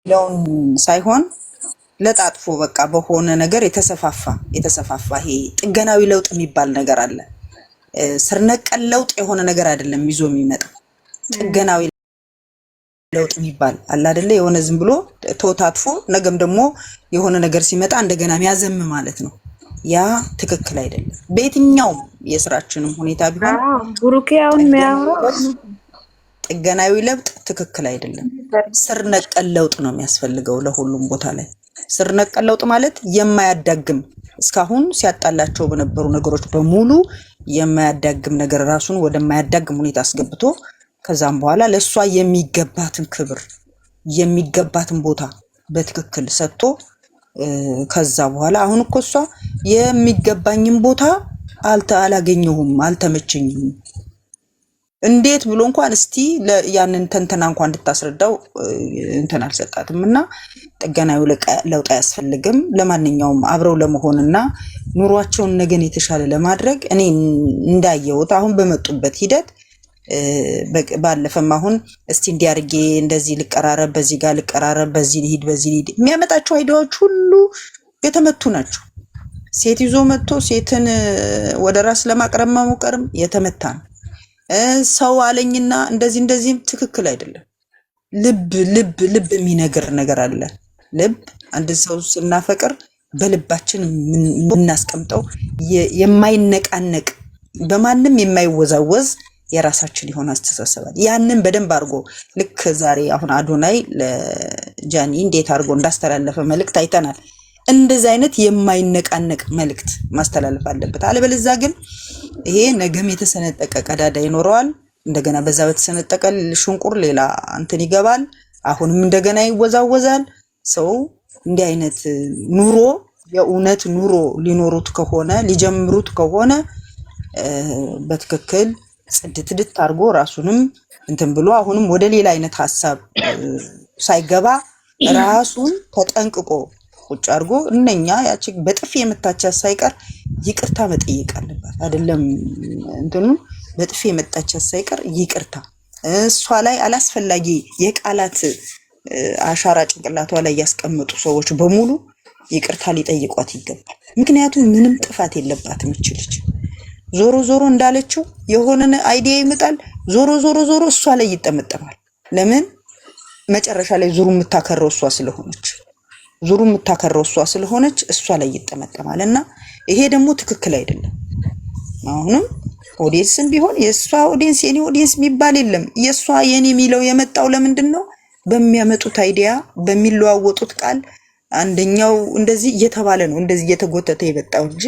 ለውን ሳይሆን ለጣጥፎ በቃ በሆነ ነገር የተሰፋፋ ይሄ ጥገናዊ ለውጥ የሚባል ነገር አለ። ስር ነቀል ለውጥ የሆነ ነገር አይደለም ይዞ የሚመጣው ጥገናዊ ለውጥ የሚባል አለ አይደለ? የሆነ ዝም ብሎ ተወታትፎ ነገም ደግሞ የሆነ ነገር ሲመጣ እንደገና የሚያዘም ማለት ነው። ያ ትክክል አይደለም። በየትኛውም የስራችንም ሁኔታ ቢሆን ብሩኪያውን የሚያወራው ጥገናዊ ለውጥ ትክክል አይደለም። ስር ነቀል ለውጥ ነው የሚያስፈልገው ለሁሉም ቦታ ላይ። ስር ነቀል ለውጥ ማለት የማያዳግም እስካሁን ሲያጣላቸው በነበሩ ነገሮች በሙሉ የማያዳግም ነገር ራሱን ወደማያዳግም ሁኔታ አስገብቶ ከዛም በኋላ ለሷ የሚገባትን ክብር የሚገባትን ቦታ በትክክል ሰጥቶ ከዛ በኋላ አሁን እኮ እሷ የሚገባኝን ቦታ አላገኘሁም፣ አልተመቸኝም እንዴት ብሎ እንኳን እስቲ ያንን ተንተና እንኳን እንድታስረዳው እንትን አልሰጣትምና ጥገናዊ ለውጥ አያስፈልግም። ለማንኛውም አብረው ለመሆንና ኑሯቸውን ነገን የተሻለ ለማድረግ እኔ እንዳየሁት አሁን በመጡበት ሂደት ባለፈም አሁን እስቲ እንዲያርጌ እንደዚህ ልቀራረብ፣ በዚህ ጋር ልቀራረብ፣ በዚህ ልሂድ የሚያመጣቸው አይዲያዎች ሁሉ የተመቱ ናቸው። ሴት ይዞ መጥቶ ሴትን ወደ ራስ ለማቅረብ መሞከርም የተመታ ነው። ሰው አለኝና እንደዚህ ትክክል አይደለም። ልብ የሚነግር ነገር አለ። ልብ አንድ ሰው ስናፈቅር በልባችን የምናስቀምጠው የማይነቃነቅ በማንም የማይወዛወዝ የራሳችን የሆነ አስተሳሰባል። ያንን በደንብ አድርጎ ልክ ዛሬ አሁን አዶናይ ለጃኒ እንዴት አድርጎ እንዳስተላለፈ መልእክት አይተናል። እንደዚህ አይነት የማይነቃነቅ መልእክት ማስተላለፍ አለበት። አለበለዚያ ግን ይሄ ነገም የተሰነጠቀ ቀዳዳ ይኖረዋል። እንደገና በዛ በተሰነጠቀ ሽንቁር ሌላ እንትን ይገባል። አሁንም እንደገና ይወዛወዛል። ሰው እንዲህ አይነት ኑሮ የእውነት ኑሮ ሊኖሩት ከሆነ ሊጀምሩት ከሆነ በትክክል ጽድት አድርጎ ራሱንም እንትን ብሎ አሁንም ወደ ሌላ አይነት ሐሳብ ሳይገባ ራሱን ተጠንቅቆ ቁጭ አድርጎ እነኛ ያቺ በጥፊ የመታቻት ሳይቀር ይቅርታ መጠየቅ አለባት። አይደለም እንትኑ በጥፊ የመታቻት ሳይቀር ይቅርታ እሷ ላይ አላስፈላጊ የቃላት አሻራ ጭንቅላቷ ላይ ያስቀምጡ ሰዎች በሙሉ ይቅርታ ሊጠይቋት ይገባል። ምክንያቱም ምንም ጥፋት የለባትም እችልች። ዞሮ እንዳለችው የሆነ አይዲያ ይመጣል። ዞሮ እሷ ላይ ይጠመጠማል። ለምን መጨረሻ ላይ ዙሩ የምታከረው እሷ ስለሆነች እሷ ላይ ይጠመጠማል። እና ይሄ ደግሞ ትክክል አይደለም። አሁንም ኦዲየንስም ቢሆን የእሷ ኦዲየንስ የኔ ኦዲየንስ የሚባል የለም። የእሷ የኔ የሚለው የመጣው ለምንድን ነው? በሚያመጡት አይዲያ በሚለዋወጡት ቃል አንደኛው እንደዚህ እየተባለ ነው እንደዚህ እየተጎተተ የመጣው እንጂ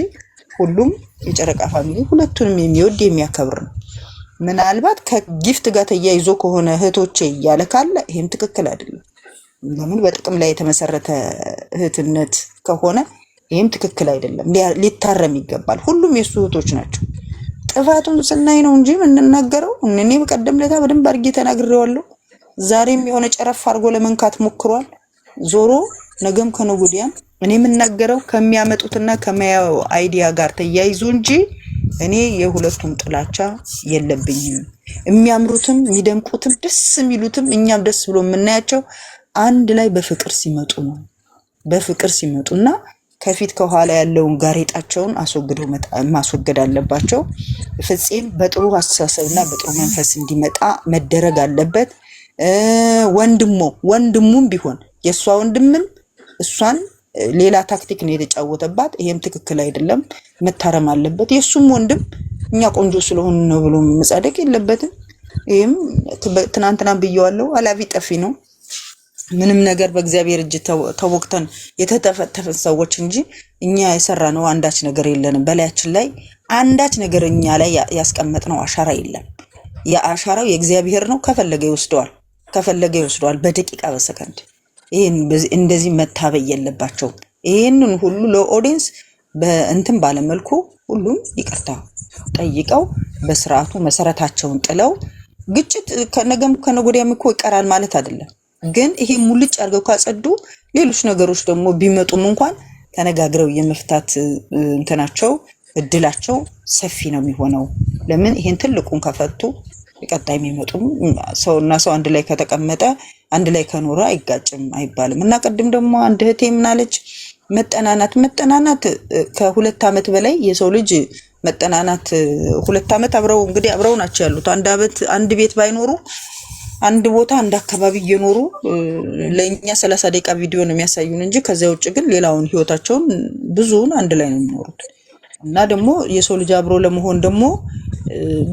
ሁሉም የጨረቃ ፋሚሊ ሁለቱንም የሚወድ የሚያከብር ነው። ምናልባት ከጊፍት ጋር ተያይዞ ከሆነ እህቶቼ እያለ ካለ ይሄም ትክክል አይደለም። ለምን በጥቅም ላይ የተመሰረተ እህትነት ከሆነ ይሄም ትክክል አይደለም፣ ሊታረም ይገባል። ሁሉም የሱ እህቶች ናቸው። ጥፋቱን ስናይ ነው እንጂ የምንናገረው። እኔ በቀደም ለታ በደንብ አድርጌ ተናግሬዋለሁ። ዛሬም የሆነ ጨረፍ አድርጎ ለመንካት ሞክሯል። ዞሮ ነገም ከነገ ወዲያም እኔ የምናገረው ከሚያመጡትና ከማያው አይዲያ ጋር ተያይዞ እንጂ እኔ የሁለቱም ጥላቻ የለብኝም። የሚያምሩትም የሚደምቁትም ደስ የሚሉትም እኛም ደስ ብሎ የምናያቸው አንድ ላይ በፍቅር ሲመጡ ነው። በፍቅር ሲመጡና ከፊት ከኋላ ያለውን ጋሬጣቸውን አስወግደው ማስወገድ አለባቸው። ፍፄም በጥሩ አስተሳሰብና በጥሩ መንፈስ እንዲመጣ መደረግ አለበት። ወንድሙም ቢሆን የእሷ ወንድምም እሷን ሌላ ታክቲክ ነው የተጫወተባት። ይሄም ትክክል አይደለም፣ መታረም አለበት። የሱም ወንድም እኛ ቆንጆ ስለሆነ ነው ብሎ መጻደቅ የለበትም። ይሄም ትናንትና ብየዋለሁ፣ አላፊ ጠፊ ነው። ምንም ነገር በእግዚአብሔር እጅ ተወቅተን የተተፈተፈን ሰዎች እንጂ እኛ የሰራነው አንዳች ነገር የለንም። በላያችን ላይ አንዳች ነገር እኛ ላይ ያስቀመጥነው አሻራ የለም። የአሻራው የእግዚአብሔር ነው። ከፈለገ ይወስደዋል በደቂቃ በሰከንድ። ይሄን እንደዚህ መታበይ የለባቸው። ይሄንን ሁሉ ለኦዲየንስ በእንትን ባለመልኩ ሁሉም ይቅርታ ጠይቀው በስርዓቱ መሰረታቸውን ጥለው ግጭት ከነገም ከነጎዲያም እኮ ይቀራል ማለት አይደለም። ግን ይሄ ሙልጭ አድርገው ካጸዱ ሌሎች ነገሮች ደግሞ ቢመጡም እንኳን ተነጋግረው የመፍታት እንትናቸው እድላቸው ሰፊ ነው የሚሆነው። ለምን ይሄን ትልቁን ከፈቱ ቀጣይ የሚመጡም ሰውና ሰው አንድ ላይ ከተቀመጠ አንድ ላይ ከኖረ አይጋጭም አይባልም። እና ቅድም ደግሞ አንድ እህቴ ምናለች መጠናናት ከሁለት ዓመት በላይ የሰው ልጅ መጠናናት 2 ዓመት አብረው ናቸው ያሉት። አንድ ቤት ባይኖሩ አንድ ቦታ አንድ አካባቢ እየኖሩ ለኛ 30 ደቂቃ ቪዲዮ ነው የሚያሳዩን እንጂ ከዚያ ውጭ ግን ሌላውን ህይወታቸውን ብዙውን አንድ ላይ ነው የሚኖሩት። እና ደግሞ የሰው ልጅ አብሮ ለመሆን ደግሞ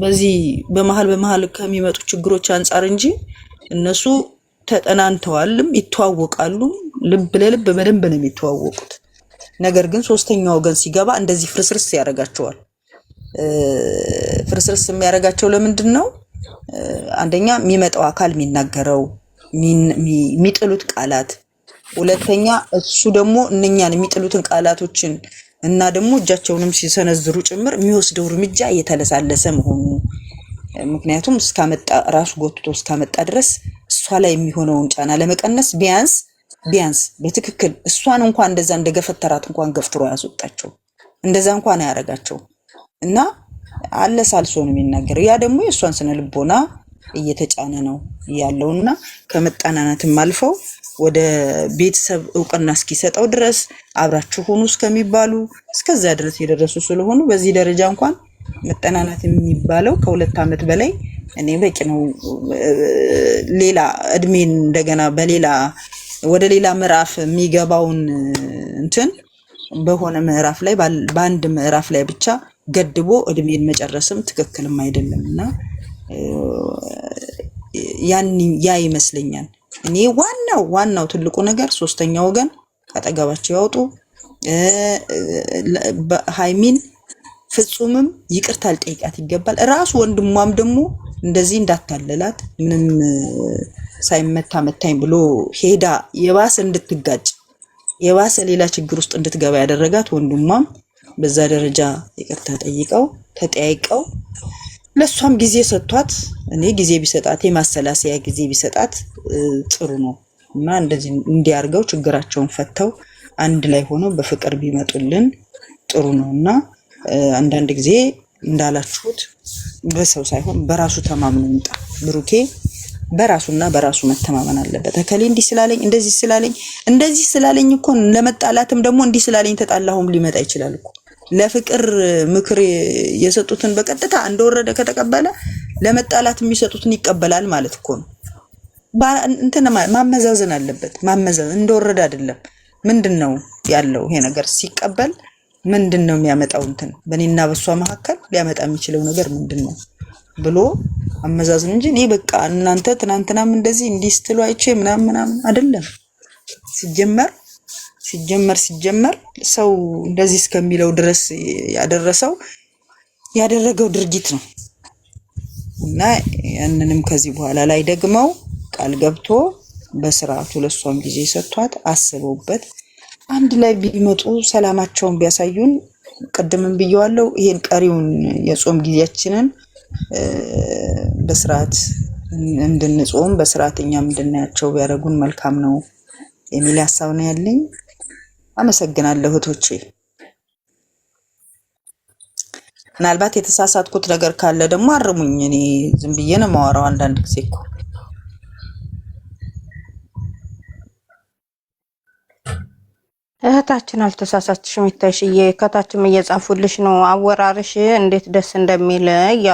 በዚህ በመሃል ከሚመጡ ችግሮች አንፃር እንጂ እነሱ ተጠናንተዋልም ይተዋወቃሉ። ልብ ለልብ በደንብ ነው የሚተዋወቁት። ነገር ግን ሶስተኛው ወገን ሲገባ እንደዚህ ፍርስርስ ያደርጋቸዋል። ፍርስርስ የሚያደርጋቸው ለምንድን ነው? አንደኛ የሚመጣው አካል የሚናገረው የሚጥሉት ቃላት፣ ሁለተኛ እሱ ደግሞ እነኛን የሚጥሉትን ቃላቶችን እና ደግሞ እጃቸውንም ሲሰነዝሩ ጭምር የሚወስደው እርምጃ እየተለሳለሰ መሆኑ። ምክንያቱም ራሱ ጎትቶ እስካመጣ ድረስ እሷ ላይ የሚሆነውን ጫና ለመቀነስ ቢያንስ በትክክል እሷን እንኳን እንደዛ እንደገፈተራት እንኳን ገፍትሮ ያስወጣቸው እንደዛ እንኳን አያረጋቸው እና አለሳልሶ ነው የሚናገረው። ያ ደግሞ የእሷን ስነ ልቦና እየተጫነ ነው ያለውና ከመጣናናትም አልፈው ወደ ቤተሰብ እውቅና እስኪሰጠው ድረስ አብራችሁ ሆኑ እስከሚባሉ እስከዛ ድረስ የደረሱ ስለሆኑ በዚህ ደረጃ እንኳን መጠናናት የሚባለው ከ2 ዓመት በላይ እኔ በቂ ነው። ሌላ እድሜን እንደገና ወደ ሌላ ምዕራፍ የሚገባውን እንትን በሆነ ምዕራፍ ላይ በአንድ ምዕራፍ ላይ ብቻ ገድቦ እድሜን መጨረስም ትክክልም አይደለምና ያ ይመስለኛል። እኔ ዋናው ትልቁ ነገር ሶስተኛ ወገን ካጠገባቸው ያወጡ። ሃይሚን ፍጹምም ይቅርታ ልጠይቃት ይገባል። ራሱ ወንድሟም ደግሞ እንደዚህ እንዳታለላት ምንም ሳይመታ መታኝ ብሎ ሄዳ የባሰ እንድትጋጭ የባሰ ሌላ ችግር ውስጥ እንድትገባ ያደረጋት ወንድሟም በዛ ደረጃ ይቅርታ ጠይቀው ተጠያይቀው ለሷም ጊዜ ሰጥቷት እኔ ጊዜ ቢሰጣት የማሰላሰያ ጊዜ ቢሰጣት ጥሩ ነው እና እንደዚህ እንዲያርገው ችግራቸውን ፈተው አንድ ላይ ሆነው በፍቅር ቢመጡልን ጥሩ ነውና አንዳንድ ጊዜ እንዳላችሁት በሰው ሳይሆን በራሱ ተማምኖ ይምጣ። ብሩኬ በራሱና በራሱ መተማመን አለበት። እከሌ እንደዚህ ስላለኝ እኮ ለመጣላትም ደግሞ እንዲህ ስላለኝ ተጣላሁም ሊመጣ ይችላል እኮ። ለፍቅር ምክር የሰጡትን በቀጥታ እንደወረደ ከተቀበለ ለመጣላት የሚሰጡትን ይቀበላል ማለት እኮ ነው። እንትን ማመዛዘን አለበት። ማመዛዘን እንደወረደ አይደለም። ምንድነው ያለው ይሄ ነገር ሲቀበል ምንድነው የሚያመጣው እንትን በእኔና በሷ መካከል ሊያመጣ የሚችለው ነገር ምንድነው ብሎ አመዛዝን እንጂ እኔ በቃ እናንተ ትናንትናም እንደዚህ እንዲስትሉ አይቼ ምናምን አይደለም። ሲጀመር ሰው እንደዚህ እስከሚለው ድረስ ያደረገው ድርጊት ነው እና ያንንም ከዚህ በኋላ ላይ ደግመው ቃል ገብቶ በስርዓቱ ለሷም ጊዜ ሰጥቷት አስበውበት አንድ ላይ ቢመጡ ሰላማቸውን ቢያሳዩን። ቀደምም ብየዋለሁ ይሄን ቀሪውን የጾም ጊዜያችንን በስርዓት እንድንጾም በስርዓተኛም እንድናያቸው ቢያደርጉን መልካም ነው የሚል ሐሳብ ነው ያለኝ። አመሰግናለሁ እህቶቼ። ምናልባት የተሳሳትኩት ነገር ካለ ደግሞ አርሙኝ። እኔ ዝም ብዬ ነው የማወራው አንዳንድ ጊዜ እኮ። እህታችን አልተሳሳትሽም። ይታይሽዬ ከታችም እየጻፉልሽ ነው አወራርሽ እንዴት ደስ እንደሚል